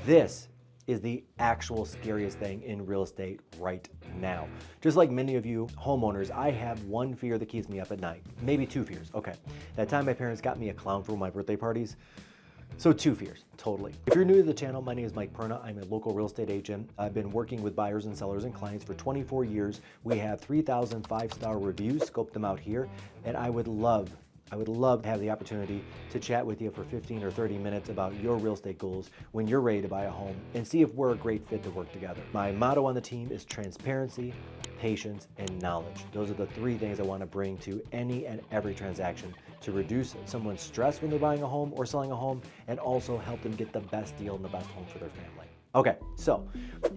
This is the actual scariest thing in real estate right now. Just like many of you homeowners, I have one fear that keeps me up at night. Maybe two fears. Okay. That time my parents got me a clown for my birthday parties. So two fears, totally. If you're new to the channel, my name is Mike Perna. I'm a local real estate agent. I've been working with buyers and sellers and clients for 24 years. We have 3,000 5-star reviews, scope them out here. And I would love to have the opportunity to chat with you for 15 or 30 minutes about your real estate goals when you're ready to buy a home and see if we're a great fit to work together. My motto on the team is transparency, patience, and knowledge. Those are the three things I want to bring to any and every transaction to reduce someone's stress when they're buying a home or selling a home, and also help them get the best deal and the best home for their family. Okay, so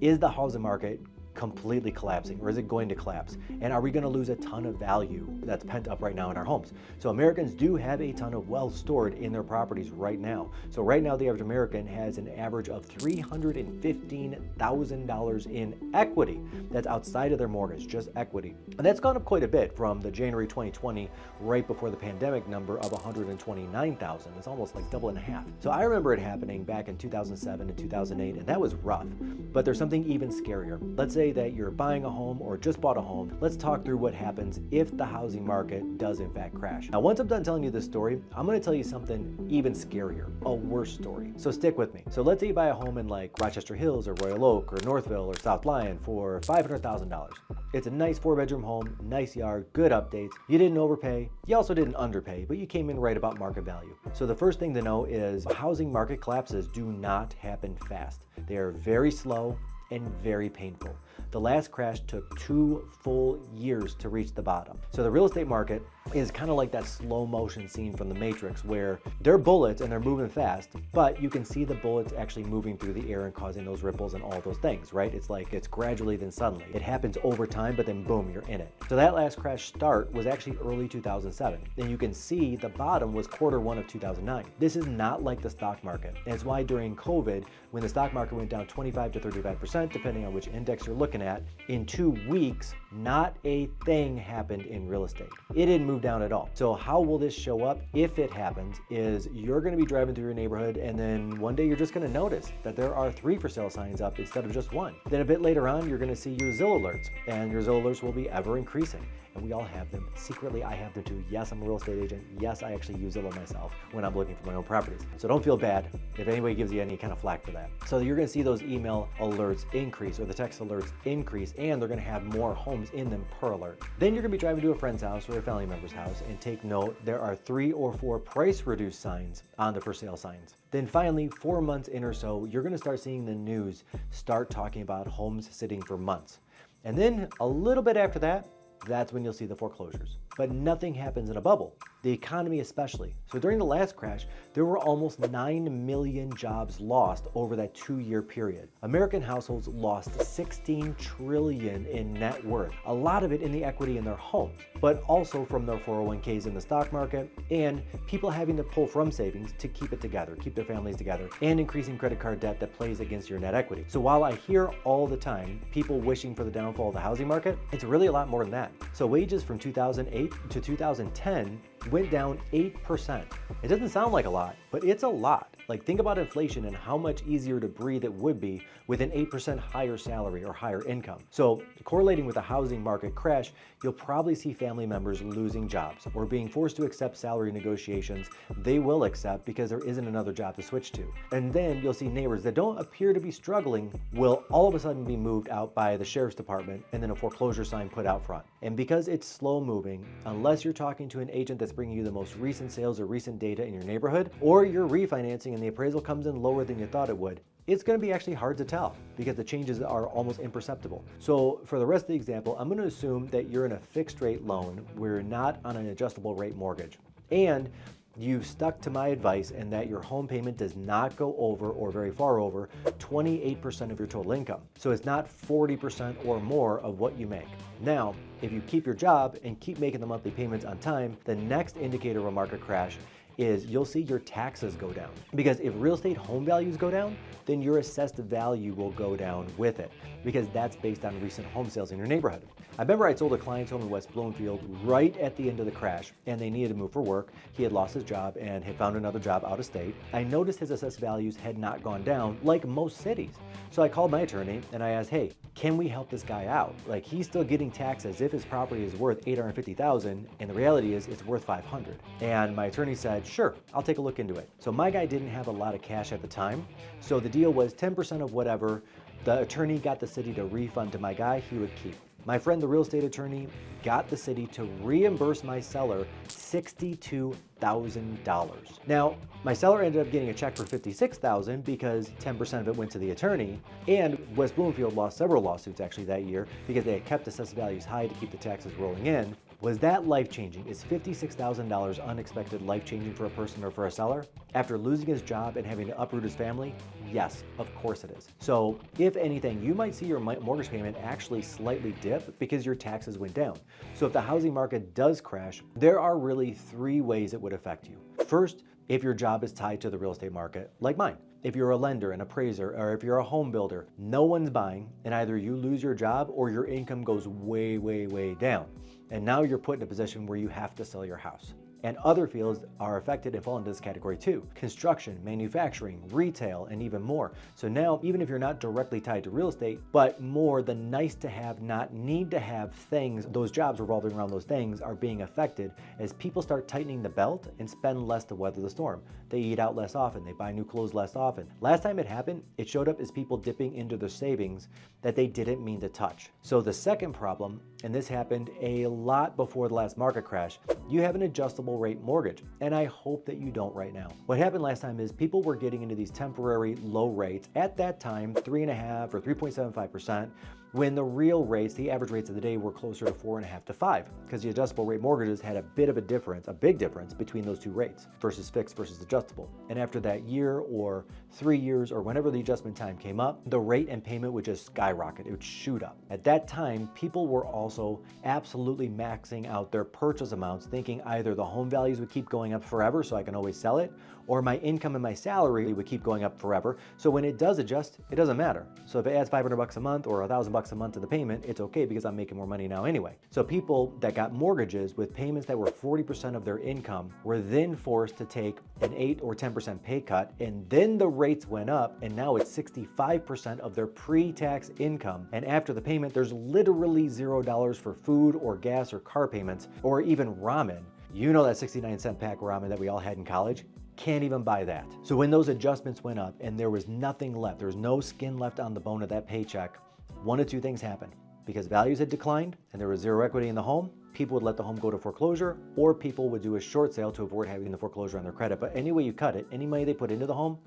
is the housing market completely collapsing, or is it going to collapse? And are we going to lose a ton of value that's pent up right now in our homes? So Americans do have a ton of wealth stored in their properties right now. So right now the average American has an average of $315,000 in equity. That's outside of their mortgage, just equity. And that's gone up quite a bit from the January 2020, right before the pandemic, number of 129,000. It's almost like double and a half. So I remember it happening back in 2007 and 2008, and that was rough. But there's something even scarier. Let's say that you're buying a home or just bought a home. Let's talk through what happens if the housing market does in fact crash. Now, once I'm done telling you this story, I'm going to tell you something even scarier, a worse story. So stick with me. So let's say you buy a home in like Rochester Hills or Royal Oak or Northville or South Lyon for $500,000. It's a nice 4-bedroom home, nice yard, good updates. You didn't overpay. You also didn't underpay, but you came in right about market value. So the first thing to know is housing market collapses do not happen fast. They are very slow and very painful. The last crash took 2 full years to reach the bottom. So the real estate market is kind of like that slow motion scene from The Matrix, where they're bullets and they're moving fast, but you can see the bullets actually moving through the air and causing those ripples and all those things, right? It's like it's gradually then suddenly. It happens over time, but then boom, you're in it. So that last crash start was actually early 2007. And you can see the bottom was Q1 of 2009. This is not like the stock market. And it's why during COVID, when the stock market went down 25 to 35%, depending on which index you're looking at, in 2 weeks, not a thing happened in real estate. It didn't move down at all. So how will this show up if it happens is you're going to be driving through your neighborhood, and then one day you're just going to notice that there are 3 for sale signs up instead of just 1. Then a bit later on, you're going to see your Zillow alerts, and your Zillow alerts will be ever increasing. And we all have them. Secretly, I have them too. Yes, I'm a real estate agent. Yes, I actually use Zillow myself when I'm looking for my own properties. So don't feel bad if anybody gives you any kind of flack for that. So you're going to see those email alerts increase, or the text alerts increase, and they're going to have more homes in them per alert. Then you're going to be driving to a friend's house or a family member's house, and take note, there are 3 or 4 price reduced signs on the for sale signs. Then finally, 4 months in or so, you're going to start seeing the news start talking about homes sitting for months. And then a little bit after that, that's when you'll see the foreclosures. But nothing happens in a bubble, the economy especially. So during the last crash, there were almost 9 million jobs lost over that 2-year period. American households lost 16 trillion in net worth, a lot of it in the equity in their homes, but also from their 401ks in the stock market, and people having to pull from savings to keep it together, keep their families together, and increasing credit card debt that plays against your net equity. So while I hear all the time people wishing for the downfall of the housing market, it's really a lot more than that. So wages from 2008 to 2010 went down 8%. It doesn't sound like a lot, but it's a lot. Like, think about inflation and how much easier to breathe it would be with an 8% higher salary or higher income. So correlating with the housing market crash, you'll probably see family members losing jobs or being forced to accept salary negotiations they will accept because there isn't another job to switch to. And then you'll see neighbors that don't appear to be struggling will all of a sudden be moved out by the sheriff's department, and then a foreclosure sign put out front. And because it's slow moving, unless you're talking to an agent that's bringing you the most recent sales or recent data in your neighborhood, or you're refinancing and the appraisal comes in lower than you thought it would, it's going to be actually hard to tell because the changes are almost imperceptible. So for the rest of the example, I'm going to assume that you're in a fixed rate loan where you're not on an adjustable rate mortgage, and you've stuck to my advice, and that your home payment does not go over, or very far over, 28% of your total income. So it's not 40% or more of what you make. Now, if you keep your job and keep making the monthly payments on time, the next indicator of a market crash is you'll see your taxes go down. Because if real estate home values go down, then your assessed value will go down with it, because that's based on recent home sales in your neighborhood. I remember I sold a client's home in West Bloomfield right at the end of the crash, and they needed to move for work. He had lost his job and had found another job out of state. I noticed his assessed values had not gone down like most cities. So I called my attorney and I asked, hey, can we help this guy out? Like, he's still getting taxed as if his property is worth $850,000, and the reality is it's worth $500. And my attorney said, sure, I'll take a look into it. So my guy didn't have a lot of cash at the time. So the deal was 10% of whatever the attorney got the city to refund to my guy, he would keep. My friend, the real estate attorney, got the city to reimburse my seller $62,000. Now, my seller ended up getting a check for $56,000 because 10% of it went to the attorney, and West Bloomfield lost several lawsuits actually that year because they had kept assessed values high to keep the taxes rolling in. Was that life-changing? Is $56,000 unexpected life-changing for a person or for a seller? After losing his job and having to uproot his family? Yes, of course it is. So if anything, you might see your mortgage payment actually slightly dip because your taxes went down. So if the housing market does crash, there are really three ways it would affect you. First, if your job is tied to the real estate market, like mine. If you're a lender, an appraiser, or if you're a home builder, no one's buying, and either you lose your job or your income goes way, way, way down. And now you're put in a position where you have to sell your house. And other fields are affected and fall into this category too. Construction, manufacturing, retail, and even more. So now, even if you're not directly tied to real estate, but more the nice to have, not need to have things, those jobs revolving around those things are being affected as people start tightening the belt and spend less to weather the storm. They eat out less often, they buy new clothes less often. Last time it happened, it showed up as people dipping into their savings that they didn't mean to touch. So the second problem, and this happened a lot before the last market crash, you have an adjustable rate mortgage, and I hope that you don't right now. What happened last time is people were getting into these temporary low rates, at that time 3.5 or 3.75%, when the real rates, the average rates of the day, were closer to 4.5 to 5, because the adjustable rate mortgages had a bit of a difference, a big difference between those two rates versus fixed versus adjustable. And after that year or 3 years or whenever the adjustment time came up, the rate and payment would just skyrocket. It would shoot up. At that time, people were also absolutely maxing out their purchase amounts, thinking either the home values would keep going up forever so I can always sell it, or my income and my salary would keep going up forever. So when it does adjust, it doesn't matter. So if it adds $500 a month or $1,000 a month to the payment, it's okay because I'm making more money now anyway. So people that got mortgages with payments that were 40% of their income were then forced to take an 8 or 10% pay cut, and then the rates went up, and now it's 65% of their pre-tax income. And after the payment, there's literally $0 for food or gas or car payments or even ramen. You know that 69-cent pack of ramen that we all had in college? Can't even buy that. So when those adjustments went up and there was nothing left, there was no skin left on the bone of that paycheck, one of two things happened. Because values had declined and there was zero equity in the home, people would let the home go to foreclosure, or people would do a short sale to avoid having the foreclosure on their credit. But any way you cut it, any money they put into the home,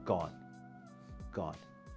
gone.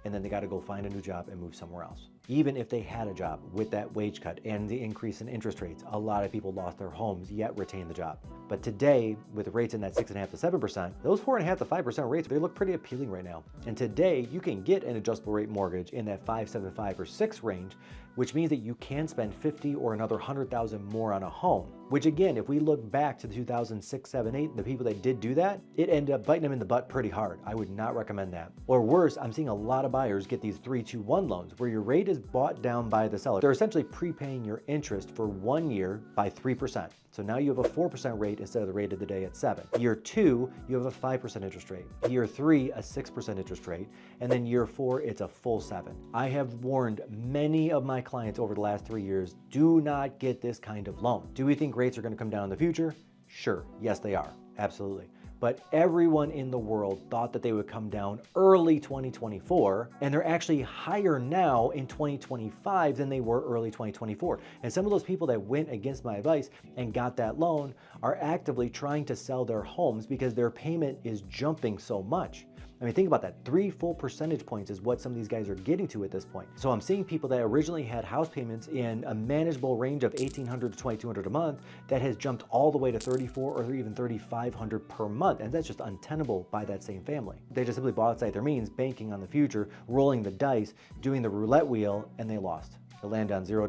And then they got to go find a new job and move somewhere else. Even if they had a job with that wage cut and the increase in interest rates, a lot of people lost their homes yet retained the job. But today, with rates in that 6.5 to 7%, those 4.5 to 5% rates, they look pretty appealing right now. And today, you can get an adjustable rate mortgage in that 5.75 or 6 range, which means that you can spend 50 or another 100,000 more on a home. Which again, if we look back to the 2006, 7, 8, the people that did do that, it ended up biting them in the butt pretty hard. I would not recommend that. Or worse, I'm seeing a lot of buyers get these 3-2-1 loans where your rate is bought down by the seller. They're essentially prepaying your interest for 1 year by 3%. So now you have a 4% rate instead of the rate of the day at 7. Year 2, you have a 5% interest rate. Year 3, a 6% interest rate. And then year 4, it's a full 7. I have warned many of my clients over the last 3 years, do not get this kind of loan. Do we think rates are going to come down in the future? Sure. Yes, they are. Absolutely. But everyone in the world thought that they would come down early 2024, and they're actually higher now in 2025 than they were early 2024. And some of those people that went against my advice and got that loan are actively trying to sell their homes because their payment is jumping so much. I mean, think about that. 3 full percentage points is what some of these guys are getting to at this point. So I'm seeing people that originally had house payments in a manageable range of $1,800 to $2,200 a month that has jumped all the way to $3,400 or even $3,500 per month. And that's just untenable by that same family. They just simply bought outside their means, banking on the future, rolling the dice, doing the roulette wheel, and they lost. You'll land on 000.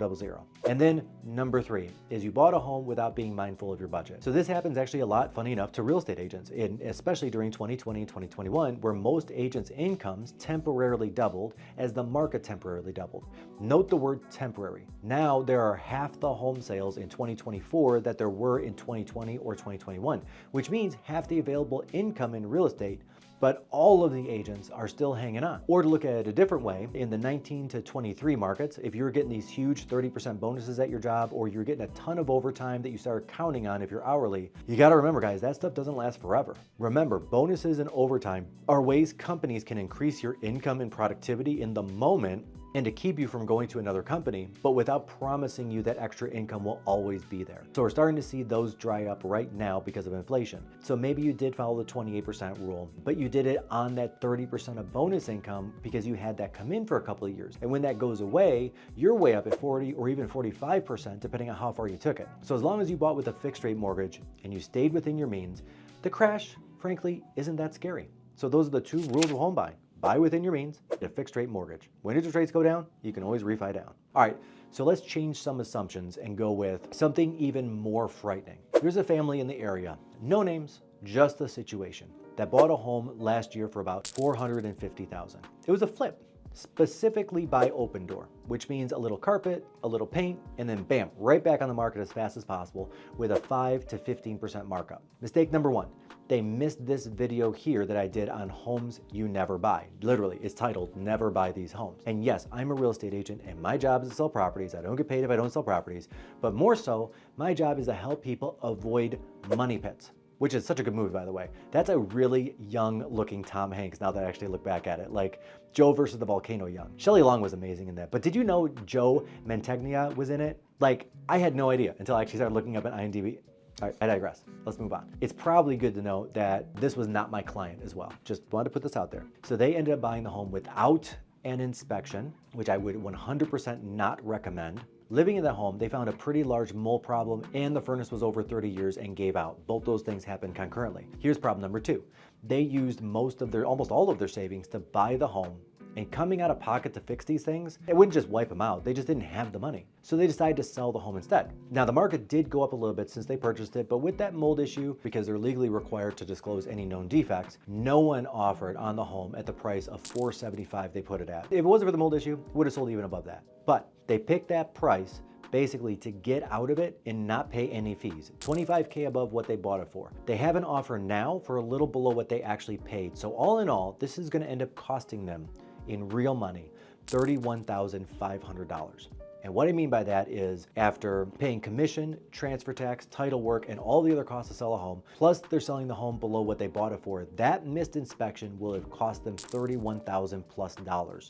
And then number 3 is you bought a home without being mindful of your budget. So this happens actually a lot, funny enough, to real estate agents, especially during 2020 and 2021, where most agents' incomes temporarily doubled as the market temporarily doubled. Note the word temporary. Now there are half the home sales in 2024 that there were in 2020 or 2021, which means half the available income in real estate, but all of the agents are still hanging on. Or to look at it a different way, in the 19 to 23 markets, if you're getting these huge 30% bonuses at your job, or you're getting a ton of overtime that you start counting on if you're hourly, you gotta remember, guys, that stuff doesn't last forever. Remember, bonuses and overtime are ways companies can increase your income and productivity in the moment and to keep you from going to another company, but without promising you that extra income will always be there. So we're starting to see those dry up right now because of inflation. So maybe you did follow the 28% rule, but you did it on that 30% of bonus income because you had that come in for a couple of years. And when that goes away, you're way up at 40 or even 45%, depending on how far you took it. So as long as you bought with a fixed rate mortgage and you stayed within your means, the crash, frankly, isn't that scary. So those are the 2 rules of home buying. Buy within your means, get a fixed rate mortgage. When interest rates go down, you can always refi down. All right, so let's change some assumptions and go with something even more frightening. There's a family in the area, no names, just the situation, that bought a home last year for about $450,000. It was a flip, specifically by Open Door, which means a little carpet, a little paint, and then bam, right back on the market as fast as possible with a 5 to 15% markup. Mistake number 1. They missed this video here that I did on homes you never buy. Literally, it's titled Never Buy These Homes. And yes, I'm a real estate agent and my job is to sell properties. I don't get paid if I don't sell properties, but more so, my job is to help people avoid money pits, which is such a good movie, by the way. That's a really young looking Tom Hanks now that I actually look back at it. Like Joe versus the Volcano young. Shelley Long was amazing in that. But did you know Joe Mantegna was in it? Like, I had no idea until I actually started looking up at IMDb. All right, I digress. Let's move on. It's probably good to know that this was not my client as well. Just wanted to put this out there. So they ended up buying the home without an inspection, which I would 100% not recommend. Living in the home, they found a pretty large mold problem and the furnace was over 30 years and gave out. Both those things happened concurrently. Here's problem number 2. They used almost all of their savings to buy the home, and coming out of pocket to fix these things, it wouldn't just wipe them out. They just didn't have the money. So they decided to sell the home instead. Now the market did go up a little bit since they purchased it, but with that mold issue, because they're legally required to disclose any known defects, no one offered on the home at the price of $475 they put it at. If it wasn't for the mold issue, it would have sold even above that. But they picked that price basically to get out of it and not pay any fees. $25K above what they bought it for. They have an offer now for a little below what they actually paid. So all in all, this is gonna end up costing them in real money, $31,500. And what I mean by that is after paying commission, transfer tax, title work, and all the other costs to sell a home, plus they're selling the home below what they bought it for, that missed inspection will have cost them $31,000 plus.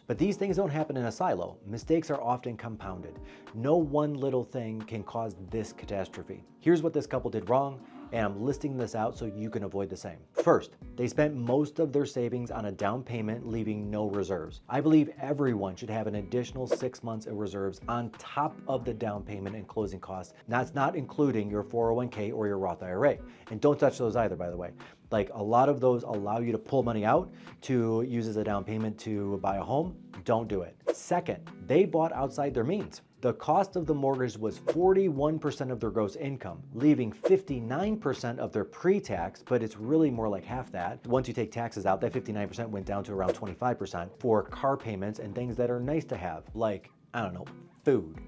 But these things don't happen in a silo. Mistakes are often compounded. No one little thing can cause this catastrophe. Here's what this couple did wrong, and I'm listing this out so you can avoid the same. First, they spent most of their savings on a down payment, leaving no reserves. I believe everyone should have an additional 6 months of reserves on top of the down payment and closing costs. That's not including your 401k or your Roth IRA. And don't touch those either, by the way. Like a lot of those allow you to pull money out to use as a down payment to buy a home. Don't do it. Second, they bought outside their means. The cost of the mortgage was 41% of their gross income, leaving 59% of their pre-tax, but it's really more like half that. Once you take taxes out, that 59% went down to around 25% for car payments and things that are nice to have, like, I don't know, food,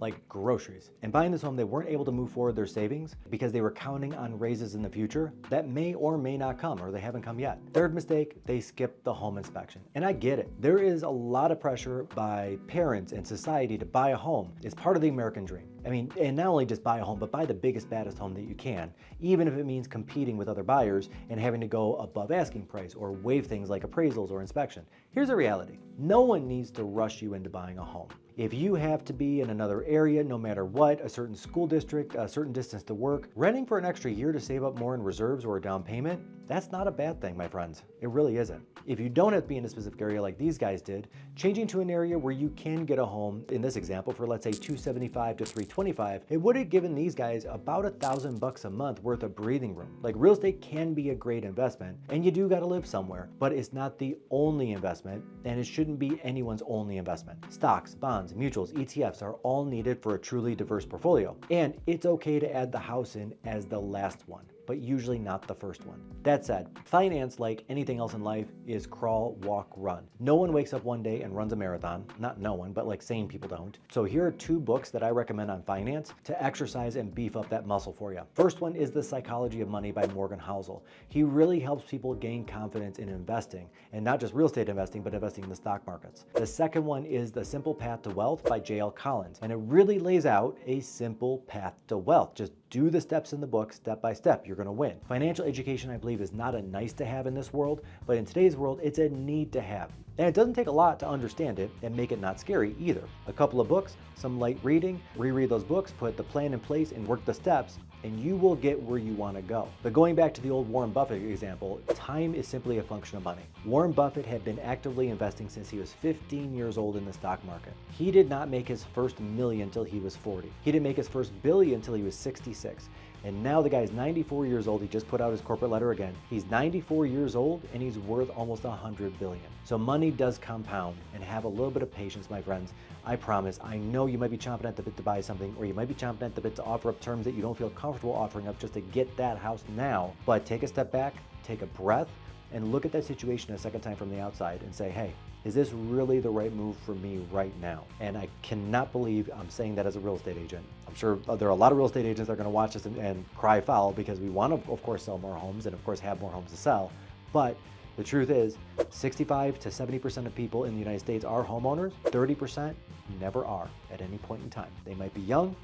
like groceries. And buying this home, they weren't able to move forward their savings because they were counting on raises in the future that may or may not come, or they haven't come yet. Third mistake, they skipped the home inspection. And I get it. There is a lot of pressure by parents and society to buy a home. It's part of the American dream. I mean, and not only just buy a home, but buy the biggest, baddest home that you can, even if it means competing with other buyers and having to go above asking price or waive things like appraisals or inspection. Here's the reality. No one needs to rush you into buying a home. If you have to be in another area, no matter what, a certain school district, a certain distance to work, renting for an extra year to save up more in reserves or a down payment That's not a bad thing, my friends. It really isn't. If you don't have to be in a specific area like these guys did, changing to an area where you can get a home, in this example, for let's say $275 to $325, it would have given these guys about $1,000 a month worth of breathing room. Like, real estate can be a great investment, and you do gotta live somewhere, but it's not the only investment, and it shouldn't be anyone's only investment. Stocks, bonds, mutuals, ETFs are all needed for a truly diverse portfolio, and it's okay to add the house in as the last one, but usually not the first one. That said, finance, like anything else in life, is crawl, walk, run. No one wakes up one day and runs a marathon. Not no one, but like sane people don't. So here are 2 books that I recommend on finance to exercise and beef up that muscle for you. First one is The Psychology of Money by Morgan Housel. He really helps people gain confidence in investing, and not just real estate investing, but investing in the stock markets. The second one is The Simple Path to Wealth by J.L. Collins, and it really lays out a simple path to wealth. Just do the steps in the book step by step. You're gonna win. Financial education, I believe, is not a nice to have in this world, but in today's world, it's a need to have. And it doesn't take a lot to understand it and make it not scary either. A couple of books, some light reading, reread those books, put the plan in place and work the steps, and you will get where you want to go. But going back to the old Warren Buffett example, time is simply a function of money. Warren Buffett had been actively investing since he was 15 years old in the stock market. He did not make his first million until he was 40. He didn't make his first billion until he was 66. And now the guy's 94 years old. He just put out his corporate letter again. He's 94 years old and he's worth almost 100 billion. So money does compound, and have a little bit of patience, my friends. I promise. I know you might be chomping at the bit to buy something, or you might be chomping at the bit to offer up terms that you don't feel comfortable offering up just to get that house now. But take a step back, take a breath, and look at that situation a second time from the outside and say, hey, is this really the right move for me right now? And I cannot believe I'm saying that as a real estate agent. I'm sure there are a lot of real estate agents that are going to watch this and cry foul, because we want to, of course, sell more homes and, of course, have more homes to sell. But the truth is, 65 to 70% of people in the United States are homeowners. 30% never are at any point in time. They might be young.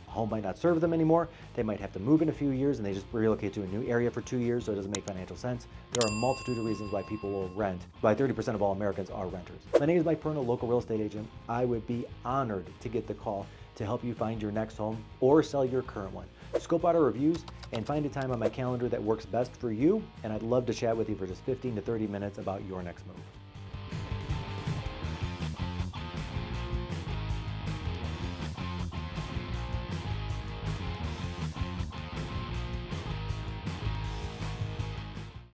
A home might not serve them anymore. They might have to move in a few years and they just relocate to a new area for 2 years, so it doesn't make financial sense. There are a multitude of reasons why people will rent. Why 30% of all Americans are renters. My name is Mike Perna, local real estate agent. I would be honored to get the call to help you find your next home or sell your current one. Scope out our reviews and find a time on my calendar that works best for you, and I'd love to chat with you for just 15 to 30 minutes about your next move.